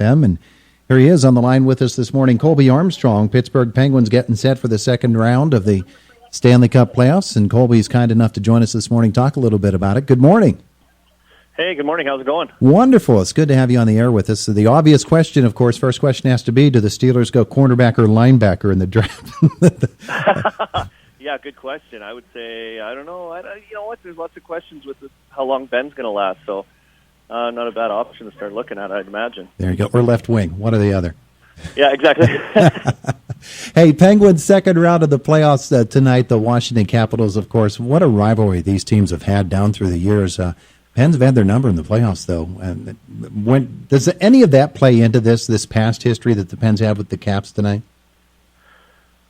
FM, and here he is on the line with us this morning, Colby Armstrong. Pittsburgh Penguins getting set for the second round of the Stanley Cup playoffs, and Colby's kind enough to join us this morning, talk a little bit about it. Good morning. Hey, good morning. How's it going? Wonderful. It's good to have you on the air with us. So the obvious question, of course, first question has to be, do the Steelers go cornerback or linebacker in the draft? Yeah, good question. I would say, I don't know. You know what? There's lots of questions with how long Ben's going to last, so not a bad option to start looking at, I'd imagine. There you go. Or left wing, one or the other. Yeah, exactly. Hey, Penguins second round of the playoffs tonight, the Washington Capitals, of course. What a rivalry these teams have had down through the years. Pens have had their number in the playoffs, though. Does any of that play into this past history that the Pens have with the Caps tonight?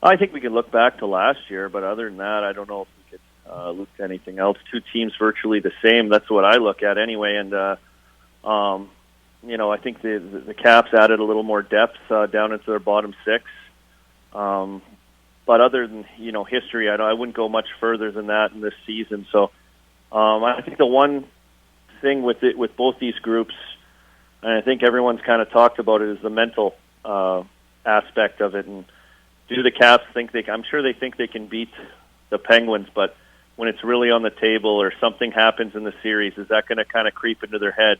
I think we can look back to last year, but other than that, I don't know if we could look to anything else. Two teams virtually the same. That's what I look at anyway. And, you know, I think the Caps added a little more depth down into their bottom six. But other than, you know, history, I wouldn't go much further than that in this season. So I think the one thing with both these groups, and I think everyone's kind of talked about it, is the mental aspect of it. And do the Caps think I'm sure they think they can beat the Penguins, but when it's really on the table or something happens in the series, is that going to kind of creep into their head?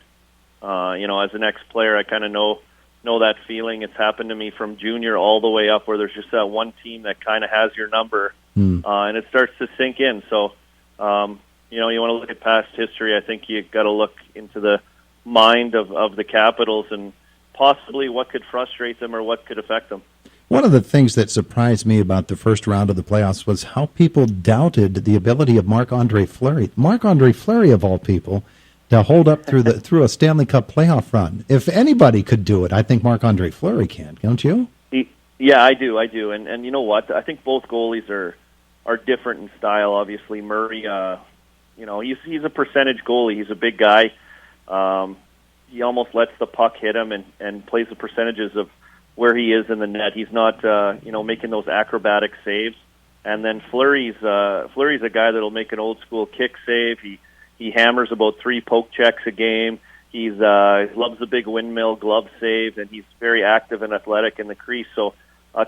You know, as an ex-player, I kind of know that feeling. It's happened to me from junior all the way up, where there's just that one team that kind of has your number, and it starts to sink in. So, you know, you want to look at past history. I think you got to look into the mind of the Capitals and possibly what could frustrate them or what could affect them. One of the things that surprised me about the first round of the playoffs was how people doubted the ability of MarcAndre Fleury. MarcAndre Fleury, of all people, to hold up through a Stanley Cup playoff run. If anybody could do it, I think MarcAndre Fleury can, don't you? Yeah, I do. And you know what? I think both goalies are different in style. Obviously, Murray, you know, he's a percentage goalie. He's a big guy. He almost lets the puck hit him and plays the percentages of where he is in the net. He's not, you know, making those acrobatic saves. And then Fleury's a guy that'll make an old school kick save. He hammers about 3 poke checks a game. He loves the big windmill glove save, and he's very active and athletic in the crease. So,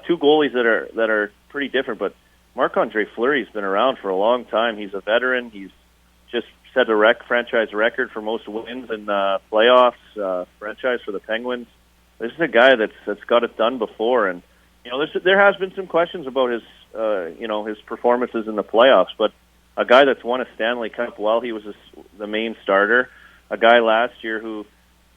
two goalies that are pretty different. But MarcAndre Fleury's been around for a long time. He's a veteran. He's just set a franchise record for most wins in playoffs. Franchise for the Penguins. This is a guy that's got it done before, and you know there has been some questions about his you know, his performances in the playoffs. But a guy that's won a Stanley Cup while he was the main starter, a guy last year who,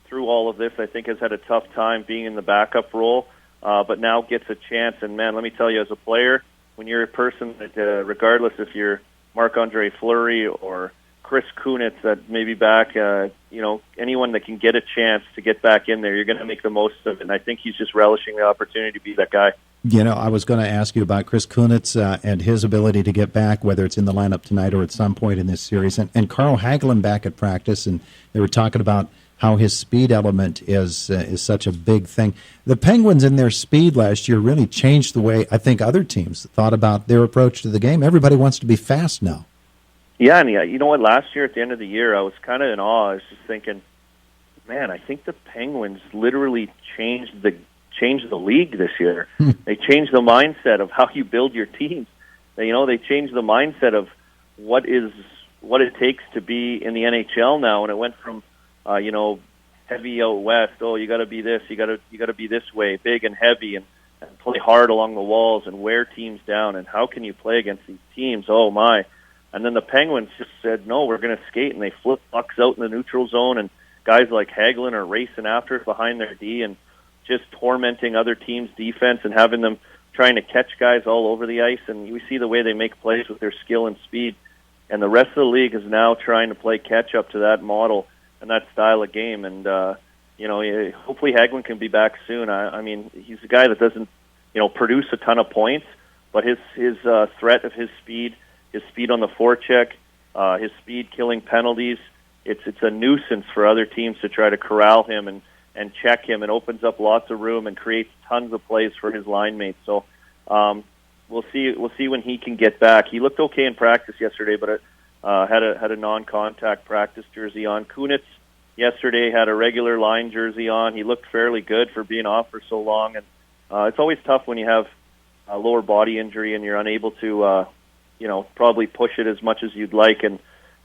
through all of this, I think has had a tough time being in the backup role, but now gets a chance. And man, let me tell you, as a player, when you're a person that, regardless if you're MarcAndre Fleury or Kris Kunitz that may be back, you know, anyone that can get a chance to get back in there, you're going to make the most of it. And I think he's just relishing the opportunity to be that guy. You know, I was going to ask you about Kris Kunitz and his ability to get back, whether it's in the lineup tonight or at some point in this series. And Carl Hagelin back at practice, and they were talking about how his speed element is such a big thing. The Penguins in their speed last year really changed the way I think other teams thought about their approach to the game. Everybody wants to be fast now. Yeah, and you know what? Last year at the end of the year, I was kind of in awe. I was just thinking, man, I think the Penguins literally changed the league this year. They changed the mindset of how you build your teams. They changed the mindset of what it takes to be in the NHL now, and it went from you know, heavy out west. Oh, you got to be this. You got to be this way, big and heavy, and play hard along the walls and wear teams down. And how can you play against these teams? Oh my! And then the Penguins just said, no, we're going to skate, and they flip pucks out in the neutral zone, and guys like Hagelin are racing after it behind their D and just tormenting other teams' defense and having them trying to catch guys all over the ice. And we see the way they make plays with their skill and speed. And the rest of the league is now trying to play catch-up to that model and that style of game. And, you know, hopefully Hagelin can be back soon. I mean, he's a guy that doesn't, you know, produce a ton of points, but his threat of his speed on the forecheck, his speed killing penalties, it's a nuisance for other teams to try to corral him and check him, and opens up lots of room and creates tons of plays for his line mates. So we'll see when he can get back. He looked okay in practice yesterday, but had a non-contact practice jersey on. Kunitz, yesterday had a regular line jersey on. He looked fairly good for being off for so long, and it's always tough when you have a lower body injury and you're unable to, probably push it as much as you'd like. And,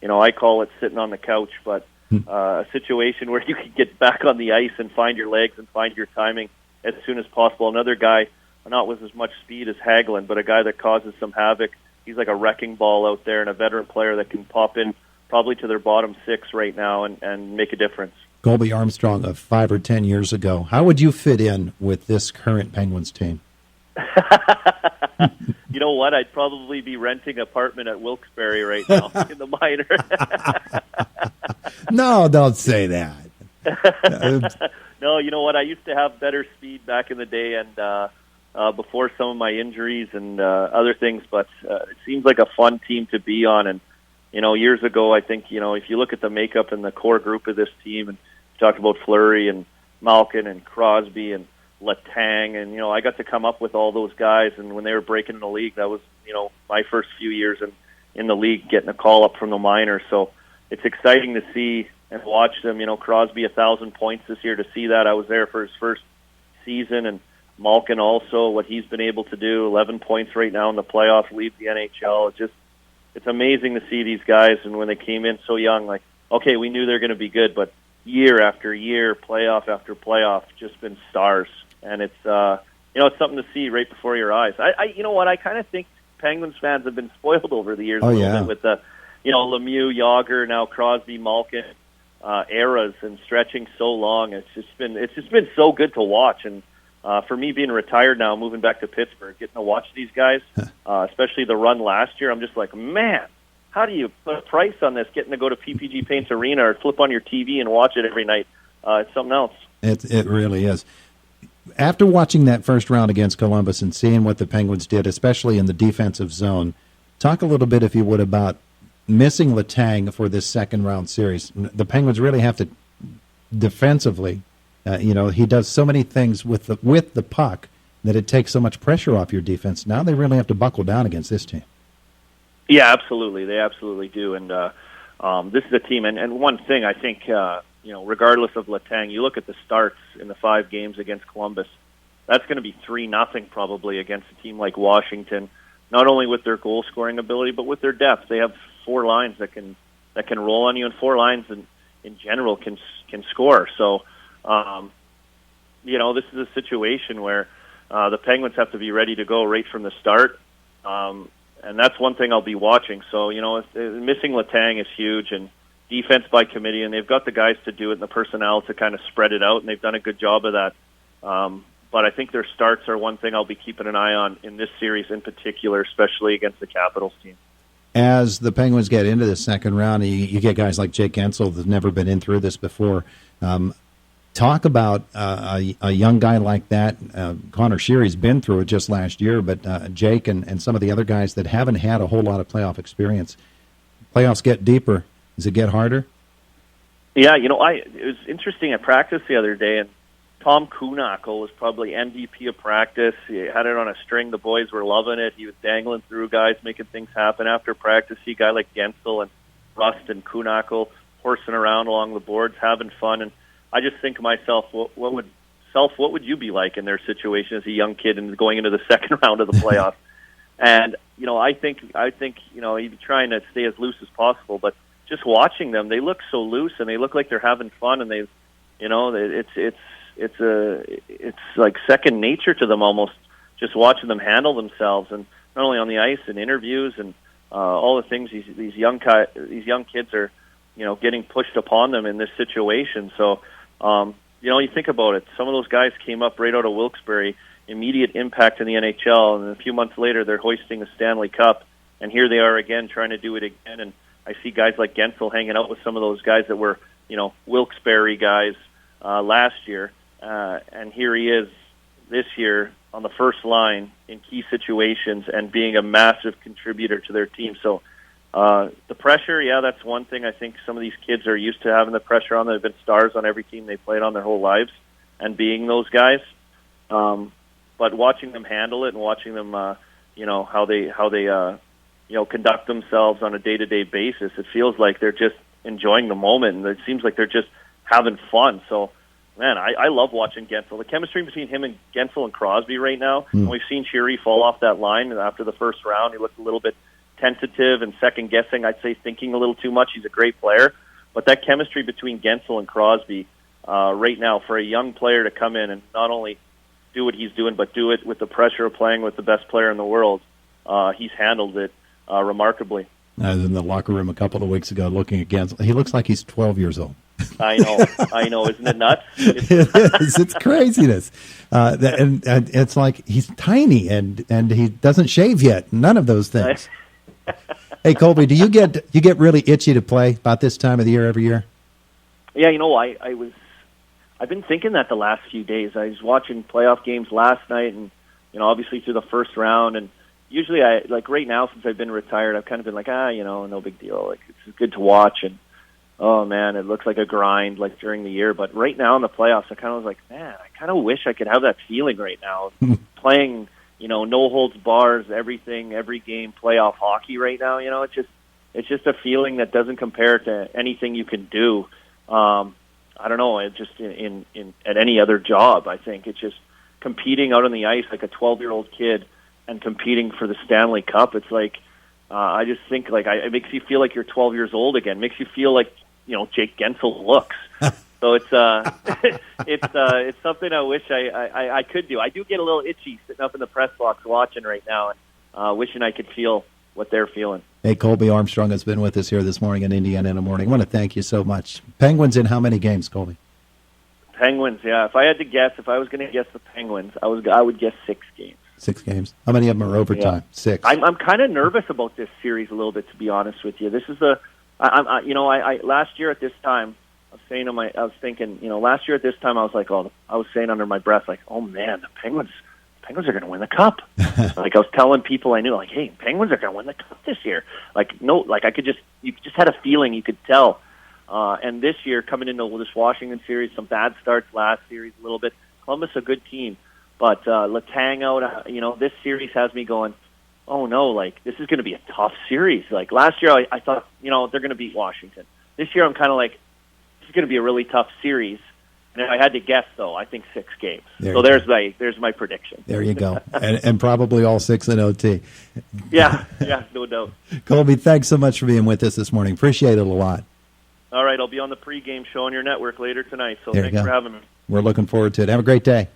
I call it sitting on the couch, but a situation where you can get back on the ice and find your legs and find your timing as soon as possible. Another guy, not with as much speed as Hagelin, but a guy that causes some havoc. He's like a wrecking ball out there, and a veteran player that can pop in probably to their bottom six right now and make a difference. Colby Armstrong of 5 or 10 years ago. How would you fit in with this current Penguins team? You know what? I'd probably be renting an apartment at Wilkes-Barre right now in the minor. No, don't say that. No, you know what? I used to have better speed back in the day and before some of my injuries and other things, but it seems like a fun team to be on. And, years ago, I think, if you look at the makeup and the core group of this team, and you talked about Fleury and Malkin and Crosby and Letang, and, I got to come up with all those guys, and when they were breaking in the league, that was, my first few years in the league, getting a call up from the minors. So it's exciting to see and watch them. Crosby 1,000 points this year. To see that, I was there for his first season, and Malkin also, what he's been able to do, 11 points right now in the playoffs, leads the NHL. It's amazing to see these guys, and when they came in so young, like, okay, we knew they're going to be good, but year after year, playoff after playoff, just been stars. And it's it's something to see right before your eyes. I kind of think Penguins fans have been spoiled over the years a little bit with the, Lemieux, Yager, now Crosby, Malkin eras, and stretching so long. It's just been so good to watch. And for me, being retired now, moving back to Pittsburgh, getting to watch these guys, especially the run last year, I'm just like, man, how do you put a price on this? Getting to go to PPG Paints Arena or flip on your TV and watch it every night, it's something else. It really is. After watching that first round against Columbus and seeing what the Penguins did, especially in the defensive zone, talk a little bit, if you would, about missing Letang for this second-round series. The Penguins really have to defensively. He does so many things with the puck that it takes so much pressure off your defense. Now they really have to buckle down against this team. Yeah, absolutely. They absolutely do. And this is a team. And one thing I think, regardless of Letang, you look at the starts in the 5 games against Columbus, that's going to be 3-0 probably against a team like Washington, not only with their goal-scoring ability, but with their depth. They have 4 lines that can roll on you, and 4 lines in general can score. So, this is a situation where the Penguins have to be ready to go right from the start. And that's one thing I'll be watching. So, missing Letang is huge, and defense by committee, and they've got the guys to do it and the personnel to kind of spread it out, and they've done a good job of that. But I think their starts are one thing I'll be keeping an eye on in this series in particular, especially against the Capitals team. As the Penguins get into the second round, you get guys like Jake Guentzel that's never been in through this before. Talk about a young guy like that. Connor Sheary's been through it just last year, but Jake and some of the other guys that haven't had a whole lot of playoff experience. Playoffs get deeper. Does it get harder? Yeah, it was interesting at practice the other day, and Tom Kuhnackel was probably MVP of practice. He had it on a string. The boys were loving it. He was dangling through guys, making things happen after practice. See a guy like Guentzel and Rust and Kuhnackel horsing around along the boards, having fun. And I just think to myself, what would you be like in their situation as a young kid and going into the second round of the playoffs? And I think you'd be trying to stay as loose as possible, but just watching them, they look so loose and they look like they're having fun, and it's like second nature to them almost. Just watching them handle themselves, and not only on the ice and interviews and all the things these young kids are getting pushed upon them in this situation. So you think about it. Some of those guys came up right out of Wilkes-Barre, immediate impact in the NHL, and a few months later they're hoisting the Stanley Cup, and here they are again trying to do it again. And I see guys like Guentzel hanging out with some of those guys that were, Wilkes-Barre guys last year, and here he is this year on the first line in key situations and being a massive contributor to their team. So the pressure, that's one thing. I think some of these kids are used to having the pressure on them. They've been stars on every team they played on their whole lives and being those guys. But watching them handle it and watching them, how they conduct themselves on a day-to-day basis, it feels like they're just enjoying the moment, and it seems like they're just having fun. So, man, I love watching Gensel. The chemistry between him and Gensel and Crosby right now, and we've seen Sheary fall off that line after the first round. He looked a little bit tentative and second-guessing, I'd say thinking a little too much. He's a great player. But that chemistry between Gensel and Crosby right now, for a young player to come in and not only do what he's doing, but do it with the pressure of playing with the best player in the world, he's handled it remarkably. I was in the locker room a couple of weeks ago looking at Gensel. He looks like he's 12 years old. I know. Isn't it nuts? It is. It's craziness. And it's like he's tiny and he doesn't shave yet. None of those things. Hey, Colby, do you get really itchy to play about this time of the year every year? Yeah, I've been thinking that the last few days. I was watching playoff games last night, and obviously through the first round, and usually right now since I've been retired, I've kind of been like, no big deal. Like, it's good to watch, and oh man, it looks like a grind like during the year. But right now in the playoffs, I kind of was like, man, I kind of wish I could have that feeling right now, playing, no holds bars, everything, every game, playoff hockey right now. It's just a feeling that doesn't compare to anything you can do. I don't know. It's just in at any other job. I think it's just competing out on the ice like a 12-year-old kid and competing for the Stanley Cup. It's like I just think it makes you feel like you're 12 years old again. It makes you feel like Jake Gensel looks. So it's something I wish I could do. I do get a little itchy sitting up in the press box watching right now and wishing I could feel what they're feeling. Hey, Colby Armstrong has been with us here this morning in Indiana in the Morning. I want to thank you so much. Penguins in how many games, Colby? Penguins, yeah. If I had to guess, if I was going to guess the Penguins, I would guess 6 games. 6 games. How many of them are overtime? Yeah. 6. I'm kind of nervous about this series a little bit, to be honest with you. This is I last year at this time, I was thinking, last year at this time, I was like, I was saying under my breath, like, oh man, the Penguins are going to win the Cup. Like I was telling people I knew, like, hey, Penguins are going to win the Cup this year. You just had a feeling, you could tell. And this year, coming into this Washington series, some bad starts last series a little bit. Columbus, a good team. But Letang out, this series has me going, oh no, like, this is going to be a tough series. Like, last year I thought, they're going to beat Washington. This year I'm kind of like, this is going to be a really tough series. And if I had to guess, though, I think 6 games. There's my prediction. There you go. and probably all 6 in OT. Yeah, no doubt. Colby, thanks so much for being with us this morning. Appreciate it a lot. All right, I'll be on the pregame show on your network later tonight, so thanks for having me. We're looking forward to it. Have a great day.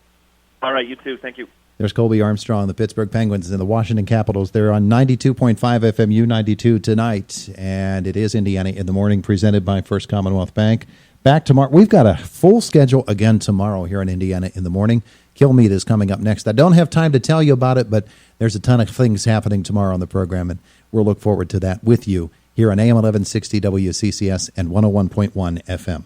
All right, you too. Thank you. There's Colby Armstrong, the Pittsburgh Penguins and the Washington Capitals. They're on 92.5 FM U92 tonight, and it is Indiana in the Morning, presented by First Commonwealth Bank. Back tomorrow. We've got a full schedule again tomorrow here in Indiana in the Morning. Kilmeade is coming up next. I don't have time to tell you about it, but there's a ton of things happening tomorrow on the program, and we'll look forward to that with you here on AM 1160 WCCS and 101.1 FM.